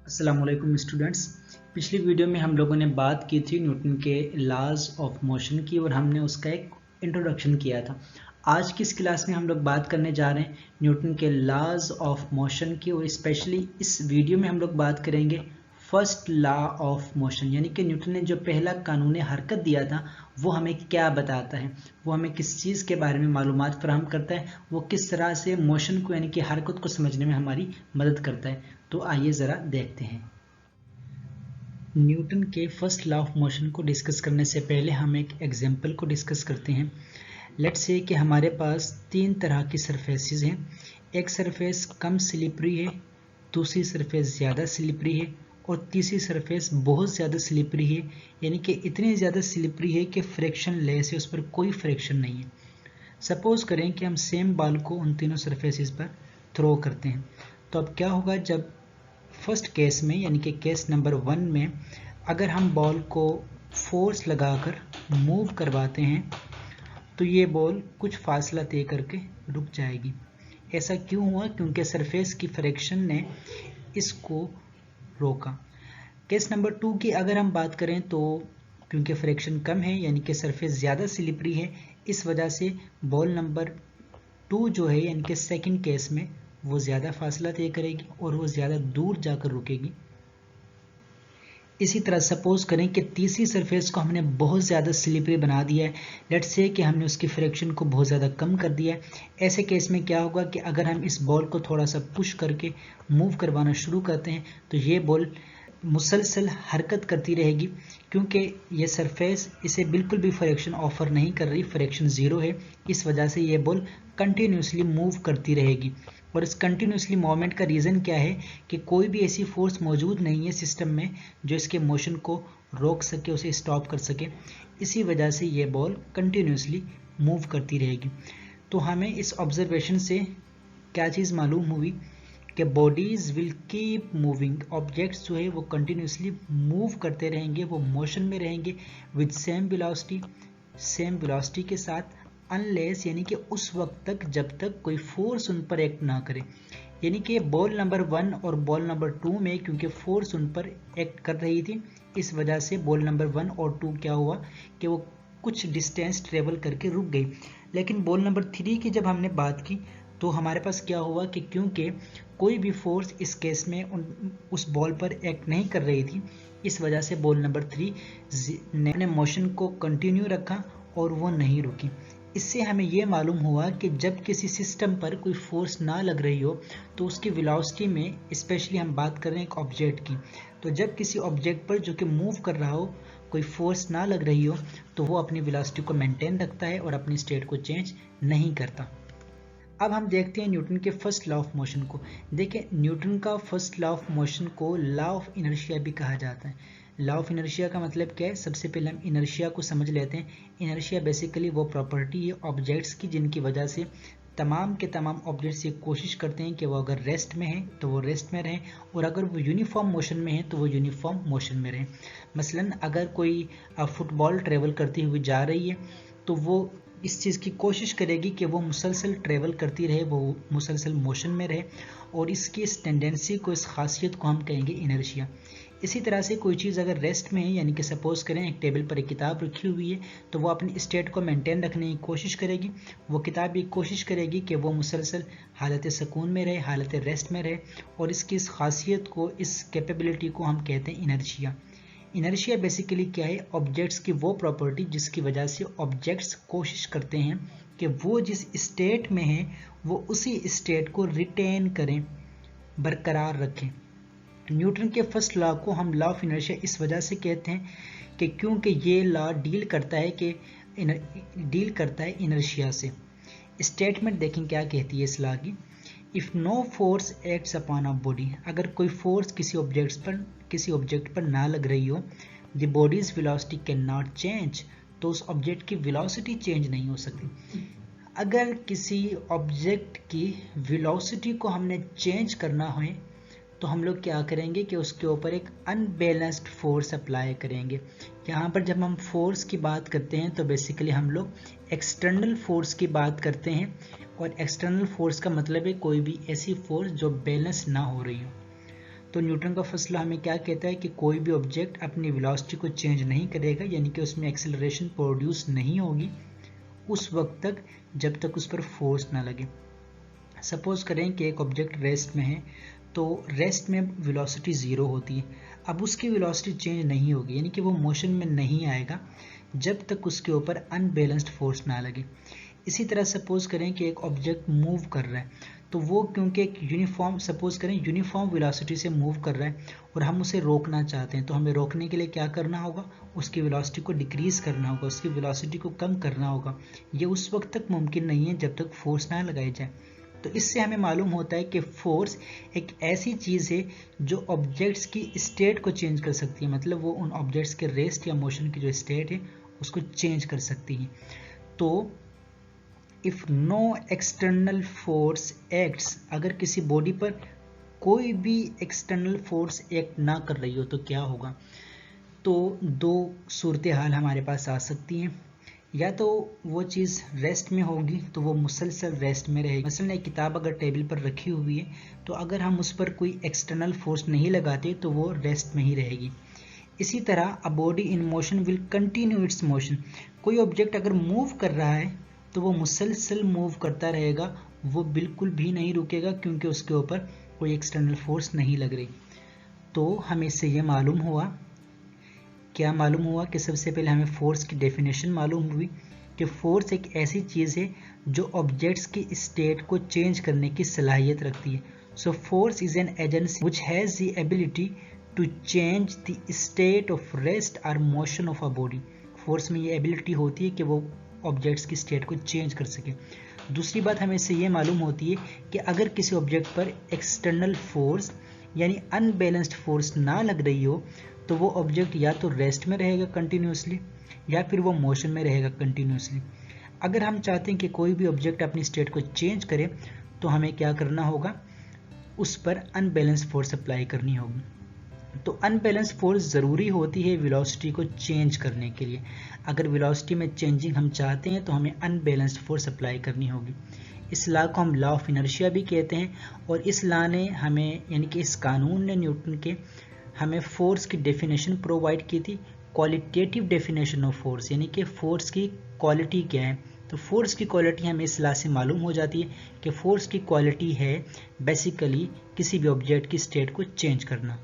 अस्सलाम वालेकुम स्टूडेंट्स। पिछली वीडियो में हम लोगों ने बात की थी न्यूटन के लॉज ऑफ मोशन की और हमने उसका एक इंट्रोडक्शन किया था। आज की इस क्लास में हम लोग बात करने जा रहे हैं न्यूटन के लॉज ऑफ मोशन की और स्पेशली इस वीडियो में हम लोग बात करेंगे फर्स्ट लॉ ऑफ मोशन, यानी कि न्यूटन ने जो पहला कानून हरकत दिया था वो हमें क्या बताता है, वो हमें किस चीज़ के बारे में मालूमात फराहम करता है, वो किस तरह से मोशन को यानी कि हरकत को समझने में हमारी मदद करता है। तो आइए ज़रा देखते हैं। न्यूटन के फर्स्ट लॉ ऑफ मोशन को डिस्कस करने से पहले हम एक एग्जांपल को डिस्कस करते हैं। लेट्स से कि हमारे पास तीन तरह की सरफेसेस हैं। एक सरफेस कम स्लिपरी है, दूसरी सरफेस ज़्यादा स्लिपरी है और तीसरी सरफेस बहुत ज़्यादा स्लिपरी है, यानी कि इतनी ज़्यादा स्लिपरी है कि फ्रिक्शन लेस है, उस पर कोई फ्रिक्शन नहीं है। सपोज करें कि हम सेम बॉल को उन तीनों सरफेसेस पर थ्रो करते हैं, तो अब क्या होगा, जब फर्स्ट केस में यानी कि केस नंबर 1 में अगर हम बॉल को फोर्स लगाकर मूव करवाते हैं तो ये बॉल कुछ फासला तय करके रुक जाएगी। ऐसा क्यों हुआ? क्योंकि सरफेस की फ्रिक्शन ने इसको रोका। केस नंबर 2 की अगर हम बात करें तो क्योंकि फ्रिक्शन कम है यानी कि सरफेस ज़्यादा स्लिपरी है, इस वजह से बॉल नंबर 2 जो है यानी कि सेकंड केस में वो ज़्यादा फासला तय करेगी और वो ज़्यादा दूर जाकर रुकेगी। इसी तरह सपोज करें कि तीसरी सरफेस को हमने बहुत ज़्यादा स्लिपरी बना दिया है। लेट्स से कि हमने उसकी फ्रिक्शन को बहुत ज़्यादा कम कर दिया है। ऐसे केस में क्या होगा कि अगर हम इस बॉल को थोड़ा सा पुश करके मूव करवाना शुरू करते हैं तो ये बॉल मुसलसल हरकत करती रहेगी, क्योंकि ये सरफेस इसे बिल्कुल भी फ्रिक्शन ऑफर नहीं कर रही, फ्रिक्शन ज़ीरो है। इस वजह से ये बॉल कंटिन्यूसली मूव करती रहेगी। और इस कंटिन्यूसली मूवमेंट का रीज़न क्या है कि कोई भी ऐसी फोर्स मौजूद नहीं है सिस्टम में जो इसके मोशन को रोक सके, उसे स्टॉप कर सके। इसी वजह से ये बॉल कंटिन्यूसली मूव करती रहेगी। तो हमें इस ऑब्जर्वेशन से क्या चीज़ मालूम हुई कि bodies will keep moving, objects जो है वो कंटिन्यूसली मूव करते रहेंगे, वो मोशन में रहेंगे विद सेम वेलोसिटी के साथ, अनलेस यानी कि उस वक्त तक जब तक कोई फोर्स उन पर एक्ट ना करे। यानी कि बॉल नंबर 1 और बॉल नंबर 2 में क्योंकि फोर्स उन पर एक्ट कर रही थी, इस वजह से बॉल नंबर 1 और 2 क्या हुआ कि वो कुछ डिस्टेंस ट्रेवल करके रुक गई। लेकिन बॉल नंबर 3 की जब हमने बात की तो हमारे पास क्या हुआ कि क्योंकि कोई भी फोर्स इस केस में उस बॉल पर एक्ट नहीं कर रही थी, इस वजह से बॉल नंबर 3 ने अपने मोशन को कंटिन्यू रखा और वो नहीं रुकी। इससे हमें ये मालूम हुआ कि जब किसी सिस्टम पर कोई फोर्स ना लग रही हो तो उसकी वेलोसिटी में, स्पेशली हम बात कर रहे हैं एक ऑब्जेक्ट की, तो जब किसी ऑब्जेक्ट पर जो कि मूव कर रहा हो कोई फोर्स ना लग रही हो तो वो अपनी वेलोसिटी को मेंटेन रखता है और अपनी स्टेट को चेंज नहीं करता। अब हम देखते हैं न्यूटन के फर्स्ट लॉ ऑफ मोशन को। देखें, न्यूटन का फर्स्ट लॉ ऑफ मोशन को लॉ ऑफ इनर्शिया भी कहा जाता है। लॉ ऑफ इनर्शिया का मतलब क्या है? सबसे पहले हम इनर्शिया को समझ लेते हैं। इनर्शिया बेसिकली वो प्रॉपर्टी है ऑब्जेक्ट्स की जिनकी वजह से तमाम के तमाम ऑब्जेक्ट्स ये कोशिश करते हैं कि वो अगर रेस्ट में है तो वो रेस्ट में रहें और अगर वो यूनिफॉर्म मोशन में है तो वो यूनिफॉर्म मोशन में रहें। मसलन अगर कोई फुटबॉल ट्रेवल करती हुई जा रही है तो वो इस चीज़ की कोशिश करेगी कि वो मुसलसल ट्रेवल करती रहे, वो मुसलसल मोशन में रहे, और इसकी इस टेंडेंसी को, इस खासियत को हम कहेंगे इनर्शिया। इसी तरह से कोई चीज़ अगर रेस्ट में है, यानी कि सपोज करें एक टेबल पर एक किताब रखी हुई है तो वो अपनी स्टेट को मेंटेन रखने की कोशिश करेगी। वो किताब भी कोशिश करेगी कि वो मुसलसल हालत सुकून में रहे, हालत रेस्ट में रहे, और इसकी इस खासियत को, इस कैपेबिलिटी को हम कहते हैं इनर्शिया। इनर्शिया बेसिकली क्या है? ऑब्जेक्ट्स की वो प्रॉपर्टी जिसकी वजह से ऑब्जेक्ट्स कोशिश करते हैं कि वो जिस स्टेट में है वो उसी स्टेट को रिटेन करें, बरकरार रखें। न्यूटन के फर्स्ट लॉ को हम लॉ ऑफ इनर्शिया इस वजह से कहते हैं कि क्योंकि ये लॉ डील करता है इनर्शिया से। स्टेटमेंट देखें क्या कहती है इस लॉ की। If no force acts upon a body, अगर कोई फोर्स किसी ऑब्जेक्ट पर ना लग रही हो, the bodies velocity can not change, तो उस ऑब्जेक्ट की वेलोसिटी चेंज नहीं हो सकती। अगर किसी ऑब्जेक्ट की वेलोसिटी को हमने चेंज करना है तो हम लोग क्या करेंगे कि उसके ऊपर एक अनबैलेंस्ड फोर्स अप्लाई करेंगे। यहाँ पर जब हम फोर्स की बात करते हैं तो बेसिकली हम लोग एक्सटर्नल फोर्स की बात करते हैं, और एक्सटर्नल फोर्स का मतलब है कोई भी ऐसी फोर्स जो बैलेंस ना हो रही हो। तो न्यूटन का फर्स्ट लॉ हमें क्या कहता है कि कोई भी ऑब्जेक्ट अपनी वेलोसिटी को चेंज नहीं करेगा, यानी कि उसमें एक्सेलरेशन प्रोड्यूस नहीं होगी उस वक्त तक जब तक उस पर फोर्स ना लगे। सपोज करें कि एक ऑब्जेक्ट रेस्ट में है, तो रेस्ट में वेलोसिटी 0 होती है। अब उसकी वेलोसिटी चेंज नहीं होगी, यानी कि वो मोशन में नहीं आएगा जब तक उसके ऊपर अनबैलेंस्ड फोर्स ना लगे। इसी तरह सपोज करें कि एक ऑब्जेक्ट मूव कर रहा है, तो वो क्योंकि एक सपोज करें यूनिफॉर्म वेलोसिटी से मूव कर रहा है और हम उसे रोकना चाहते हैं, तो हमें रोकने के लिए क्या करना होगा, उसकी वेलोसिटी को डिक्रीज करना होगा, उसकी वेलोसिटी को कम करना होगा। ये उस वक्त तक मुमकिन नहीं है जब तक फोर्स ना लगाई जाए। तो इससे हमें मालूम होता है कि फोर्स एक ऐसी चीज़ है जो ऑब्जेक्ट्स की स्टेट को चेंज कर सकती है, मतलब वो उन ऑब्जेक्ट्स के रेस्ट या मोशन की जो स्टेट है उसको चेंज कर सकती है। तो if no external force acts, अगर किसी बॉडी पर कोई भी एक्सटर्नल फोर्स एक्ट ना कर रही हो तो क्या होगा। तो दो सूरत हाल हमारे पास आ सकती हैं, या तो वो चीज़ रेस्ट में होगी तो वो मुसलसल रेस्ट में रहेगी। मसलन एक किताब अगर टेबल पर रखी हुई है, तो अगर हम उस पर कोई एक्सटर्नल फोर्स नहीं लगाते तो वो रेस्ट में ही रहेगी। इसी तरह a body in motion will continue its motion, कोई ऑब्जेक्ट अगर मूव कर रहा है तो वो मुसलसल मूव करता रहेगा, वो बिल्कुल भी नहीं रुकेगा क्योंकि उसके ऊपर कोई एक्सटर्नल फोर्स नहीं लग रही। तो हमें इससे ये मालूम हुआ, क्या मालूम हुआ कि सबसे पहले हमें फोर्स की डेफिनेशन मालूम हुई कि फोर्स एक ऐसी चीज़ है जो ऑब्जेक्ट्स की स्टेट को चेंज करने की सलाहियत रखती है। So force is an agency which has the ability to change the state of rest or motion of a body. Force में ये एबिलिटी होती है कि वो ऑब्जेक्ट्स की स्टेट को चेंज कर सके। दूसरी बात हमें इससे ये मालूम होती है कि अगर किसी ऑब्जेक्ट पर एक्सटर्नल फोर्स यानी अनबैलेंस्ड फोर्स ना लग रही हो तो वो ऑब्जेक्ट या तो रेस्ट में रहेगा कंटिन्यूसली या फिर वो मोशन में रहेगा कंटिन्यूसली। अगर हम चाहते हैं कि कोई भी ऑब्जेक्ट अपनी स्टेट को चेंज करे तो हमें क्या करना होगा, उस पर अनबैलेंस फोर्स अप्लाई करनी होगी। तो अनबैलेंस फोर्स ज़रूरी होती है वेलोसिटी को चेंज करने के लिए। अगर वेलोसिटी में चेंजिंग हम चाहते हैं तो हमें अनबैलेंस्ड फोर्स अप्लाई करनी होगी। इस लॉ को हम लॉ ऑफ इनर्शिया भी कहते हैं, और इस लॉ ने हमें, यानी कि इस कानून ने न्यूटन के हमें फोर्स की डेफिनेशन प्रोवाइड की थी, क्वालिटेटिव डेफिनेशन ऑफ फोर्स, यानी कि फोर्स की क्वालिटी क्या है। तो फोर्स की क्वालिटी हमें इस लॉ से मालूम हो जाती है कि फोर्स की क्वालिटी है बेसिकली किसी भी ऑब्जेक्ट की स्टेट को चेंज करना।